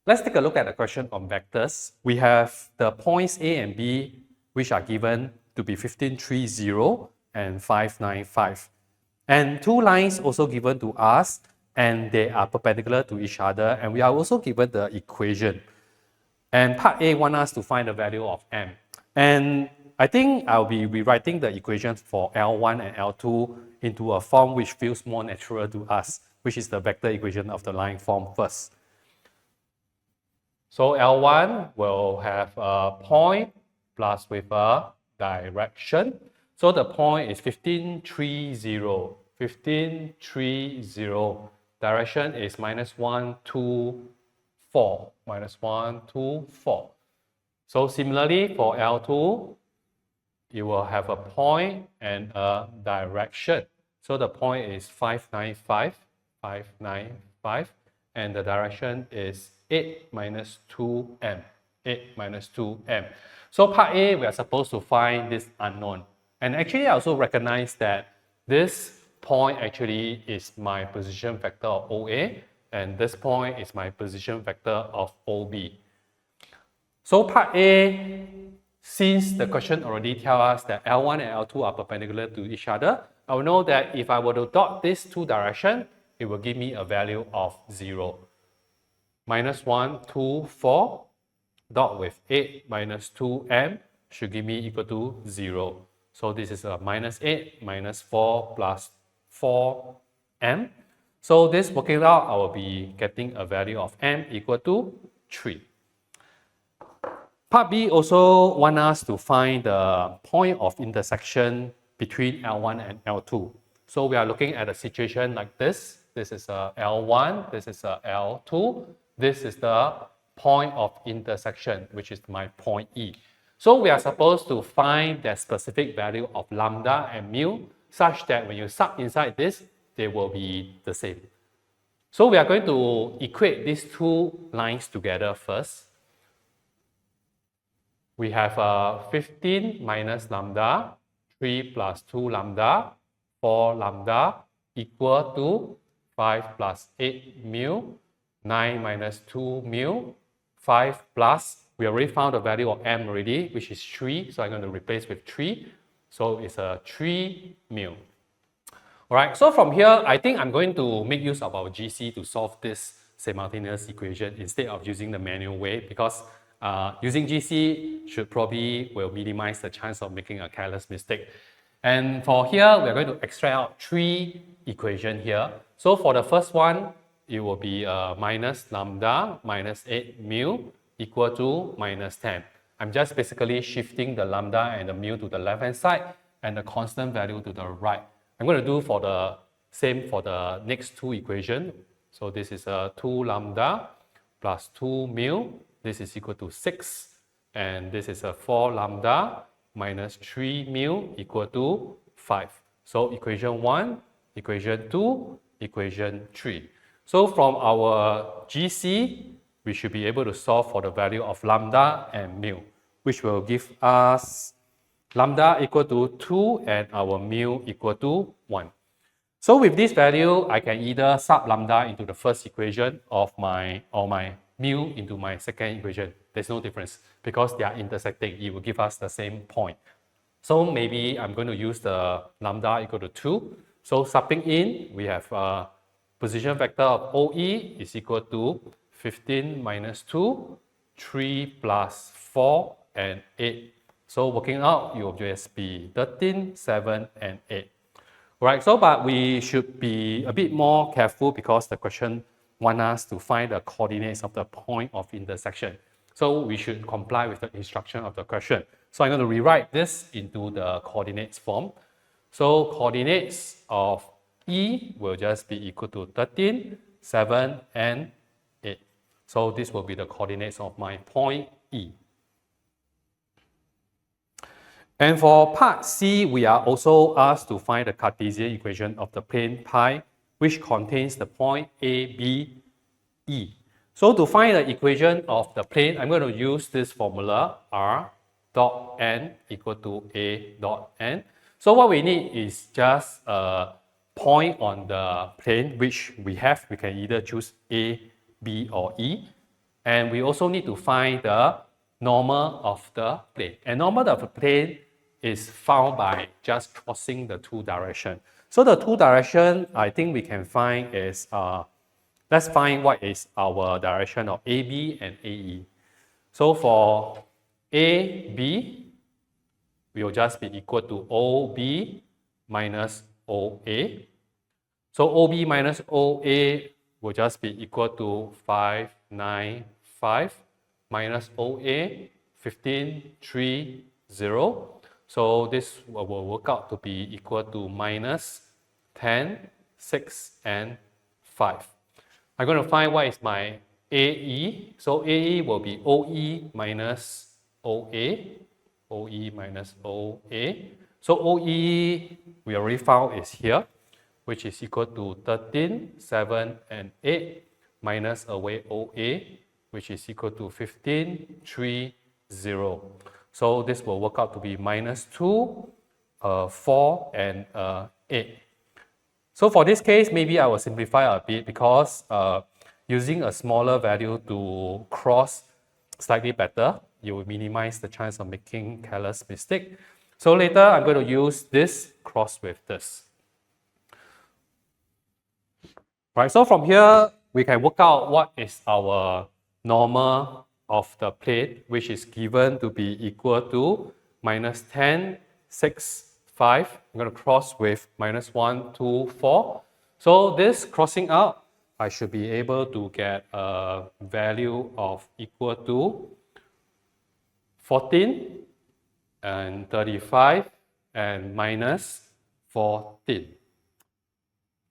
Let's take a look at the question on vectors. We have the points A and B, which are given to be 15, 3, 0 and 5, 9, 5. And two lines also given to us, and they are perpendicular to each other, and we are also given the equation. And part A wants us to find the value of m. And I think I'll be rewriting the equations for L1 and L2 into a form which feels more natural to us, which is the vector equation of the line form first. So L1 will have a point plus with a direction. So the point is 15, 3, 0. 15, 3, 0. Direction is minus 1, 2, 4. Minus 1, 2, 4. So similarly for L2, you will have a point and a direction. So the point is 595, 595, and the direction is 8 minus 2m, 8 minus 2m. So part A, we are supposed to find this unknown. And actually, I also recognize that this point actually is my position vector of OA, and this point is my position vector of OB. So part A, since the question already tells us that L1 and L2 are perpendicular to each other, I will know that if I were to dot these two directions, it will give me a value of 0. Minus 1, 2, 4, dot with 8 minus 2m should give me equal to 0. So this is a minus 8 minus 4 plus 4m. So this working out, I will be getting a value of m equal to 3. Part B also wants us to find the point of intersection between L1 and L2. So we are looking at a situation like this. This is a L1, this is a L2. This is the point of intersection, which is my point E. So we are supposed to find the specific value of lambda and mu such that when you sub inside this, they will be the same. So we are going to equate these two lines together first. We have 15 minus lambda, 3 plus 2 lambda, 4 lambda equal to 5 plus 8 mu, 9 minus 2 mu, 5 plus, we already found the value of m already, which is 3, so I'm going to replace with 3. So it's a 3 mu. Alright, so from here, I think I'm going to make use of our GC to solve this simultaneous equation instead of using the manual way, because using GC should probably will minimize the chance of making a careless mistake. And for here, we're going to extract out 3 equations here. So for the first one, it will be minus lambda minus 8 mu equal to minus 10. I'm just basically shifting the lambda and the mu to the left-hand side and the constant value to the right. I'm going to do for the same for the next 2 equations. So this is 2 lambda plus 2 mu. This is equal to 6. And this is 4 lambda minus 3 mu equal to 5. So equation 1, equation 2, equation 3. So from our GC, we should be able to solve for the value of lambda and mu, which will give us lambda equal to 2 and our mu equal to 1. So with this value, I can either sub lambda into the first equation of my mu into my second equation. There's no difference because they are intersecting. It will give us the same point. So maybe I'm going to use the lambda equal to 2. So subbing in, we have position vector of OE is equal to 15 minus 2, 3 plus 4, and 8. So working out, it will just be 13, 7, and 8. Alright, so but we should be a bit more careful because the question wants us to find the coordinates of the point of intersection. So we should comply with the instruction of the question. So I'm going to rewrite this into the coordinates form. So coordinates of E will just be equal to 13, 7, and 8. So this will be the coordinates of my point E. And for part C, we are also asked to find the Cartesian equation of the plane pi, which contains the point A, B, E. So to find the equation of the plane, I'm going to use this formula, R dot n equal to A dot n. So what we need is just a point on the plane which we have. We can either choose A, B, or E. And we also need to find the normal of the plane. And normal of the plane is found by just crossing the two directions. So the two directions I think we can find is, let's find what is our direction of AB and AE. So for AB, will just be equal to OB minus OA. So OB minus OA will just be equal to 595 minus OA, 1530. So this will work out to be equal to minus 10, 6, and 5. I'm going to find what is my AE. So AE will be OE minus OA. OE minus OA. So OE we already found is here, which is equal to 13, 7, and 8 minus away OA, which is equal to 15, 3, 0. So this will work out to be minus 2, 4, and 8. So for this case, maybe I will simplify a bit because using a smaller value to cross slightly better, you will minimize the chance of making careless mistake. So later, I'm going to use this cross with this. Right, so from here, we can work out what is our normal of the plate, which is given to be equal to minus 10, 6, 5. I'm going to cross with minus 1, 2, 4. So this crossing out, I should be able to get a value of equal to 14 and 35 and minus 14.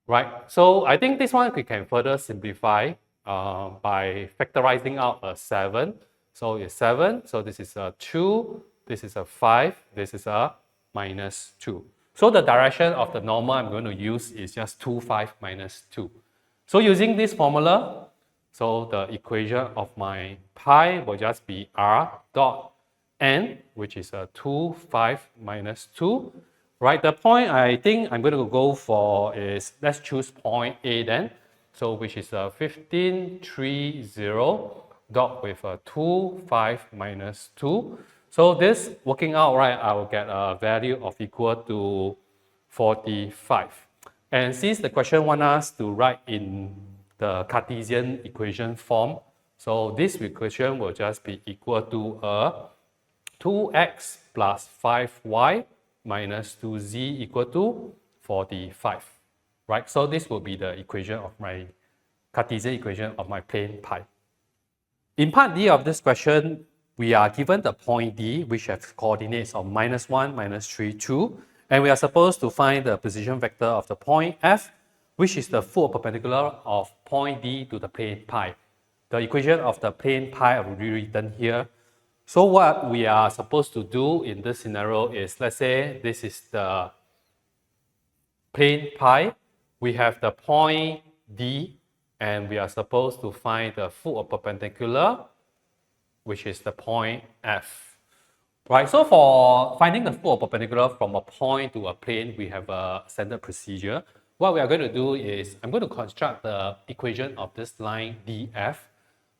Right, so I think this one we can further simplify by factorizing out a 7. So it's 7, so this is a 2, this is a 5, this is a minus 2. So the direction of the normal I'm going to use is just 2, 5 minus 2. So using this formula, so the equation of my pi will just be r dot n, which is a 2, 5 minus 2. Right, the point I think I'm going to go for is, let's choose point A then. So which is a 1530 dot with a 2, 5 minus 2. So this working out, right, I will get a value of equal to 45. And since the question wants us to write in the Cartesian equation form, so this equation will just be equal to a 2x plus 5y minus 2z equal to 45, right? So this will be the equation of my Cartesian equation of my plane pi. In part D of this question, we are given the point D, which has coordinates of minus 1, minus 3, 2, and we are supposed to find the position vector of the point F, which is the full perpendicular of point D to the plane pi. The equation of the plane pi I will be written here. So what we are supposed to do in this scenario is, let's say this is the plane pi. We have the point D, and we are supposed to find the full perpendicular, which is the point F. Right, so for finding the full perpendicular from a point to a plane, we have a standard procedure. What we are going to do is, I'm going to construct the equation of this line DF.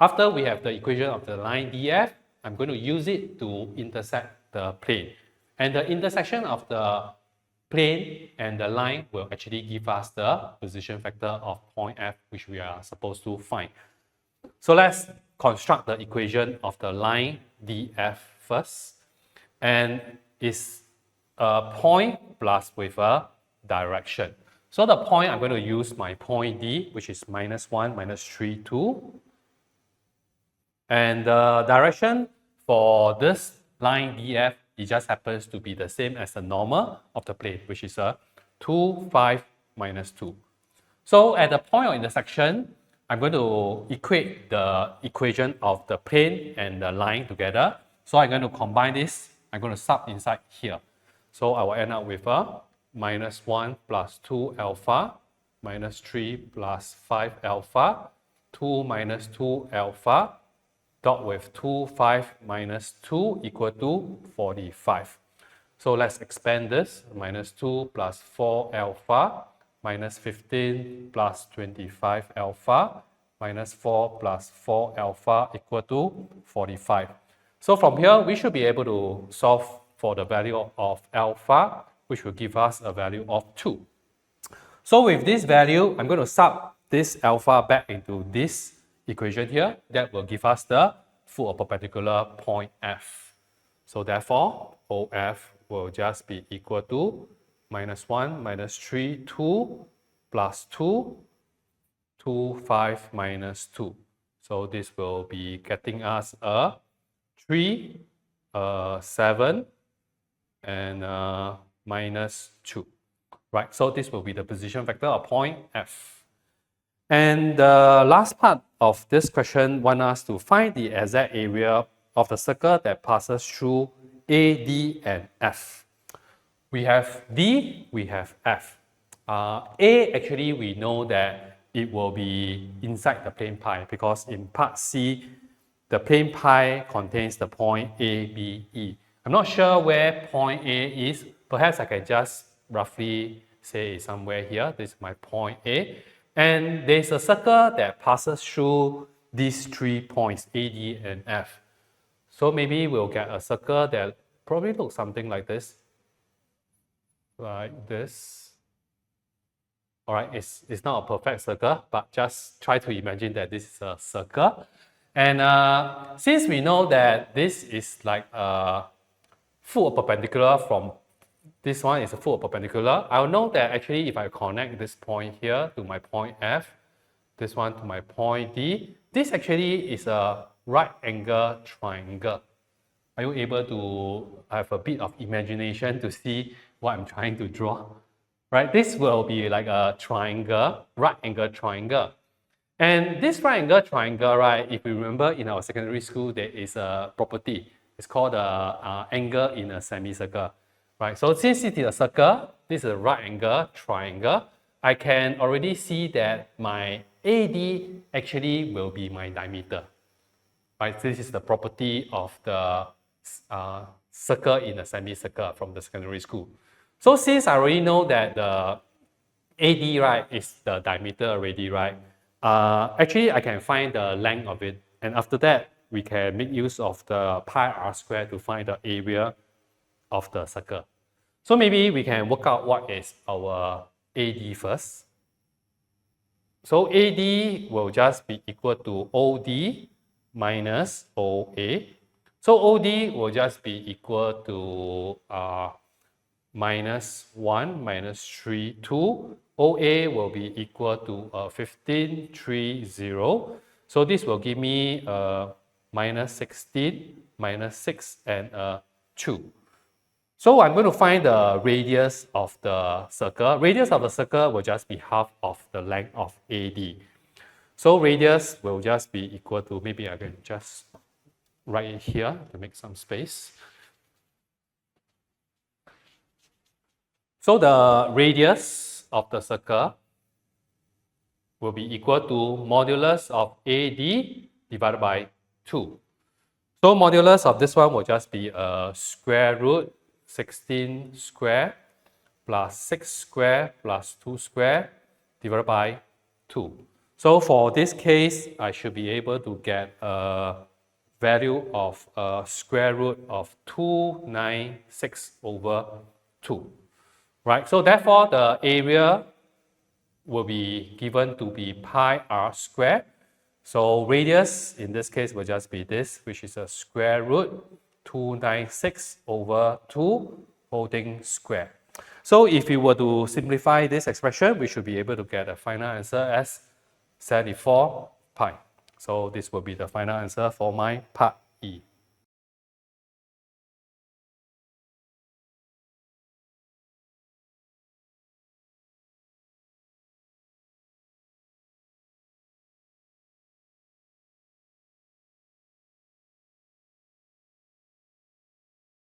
After we have the equation of the line DF, I'm going to use it to intersect the plane. And the intersection of the plane and the line will actually give us the position vector of point F, which we are supposed to find. So let's construct the equation of the line DF first. And it's a point plus with a direction. So the point, I'm going to use my point D, which is minus 1, minus 3, 2. And the direction for this line DF, it just happens to be the same as the normal of the plane, which is a 2, 5, minus 2. So at the point of intersection, I'm going to equate the equation of the plane and the line together. So I'm going to combine this. I'm going to sub inside here. So I will end up with a minus 1 plus 2 alpha, minus 3 plus 5 alpha, 2 minus 2 alpha, dot with 2, 5 minus 2 equal to 45. So let's expand this. Minus 2 plus 4 alpha minus 15 plus 25 alpha minus 4 plus 4 alpha equal to 45. So from here, we should be able to solve for the value of alpha, which will give us a value of 2. So with this value, I'm going to sub this alpha back into this equation here. That will give us the full perpendicular point F. So therefore, OF will just be equal to minus 1 minus 3, 2 plus 2, 2, 5 minus 2. So this will be getting us a 3, 7, and minus 2. Right, so this will be the position vector of point F. And the last part of this question wants us to find the exact area of the circle that passes through A, D, and F. We have D, we have F. A, actually, we know that it will be inside the plane pi because in part C, the plane pi contains the point A, B, E. I'm not sure where point A is. Perhaps I can just roughly say it's somewhere here. This is my point A. And there's a circle that passes through these 3 points, A, D, and F. So maybe we'll get a circle that probably looks something like this. Like this. All right, it's not a perfect circle, but just try to imagine that this is a circle. And since we know that this is like a full perpendicular from this one is a full perpendicular, I'll know that actually if I connect this point here to my point F, this one to my point D, this actually is a right angle triangle. Are you able to have a bit of imagination to see what I'm trying to draw? Right, this will be like a triangle, right angle triangle. And this right angle triangle, right, if you remember in our secondary school, there is a property. It's called the angle in a semicircle. Right, so since it is a circle, this is a right angle triangle, I can already see that my AD actually will be my diameter. Right, this is the property of the circle in a semicircle from the secondary school. So since I already know that the AD, right, is the diameter already, right, actually I can find the length of it. And after that, we can make use of the pi r squared to find the area of the circle. So maybe we can work out what is our AD first. So AD will just be equal to OD minus OA. So OD will just be equal to minus 1 minus 3, 2. OA will be equal to 15, 3, 0. So this will give me minus 16, minus 6, and 2. So I'm going to find the radius of the circle. Radius of the circle will just be half of the length of AD. So radius will just be equal to, maybe I can just write it here to make some space. So the radius of the circle will be equal to modulus of AD divided by 2. So modulus of this one will just be a square root 16 square plus 6 square plus 2 square divided by 2. So for this case, I should be able to get a value of a square root of 296 over 2. Right, so therefore the area will be given to be pi r squared. So radius in this case will just be this, which is a square root 296 over 2 holding square. So if we were to simplify this expression, we should be able to get a final answer as 74 pi. So this will be the final answer for my part E.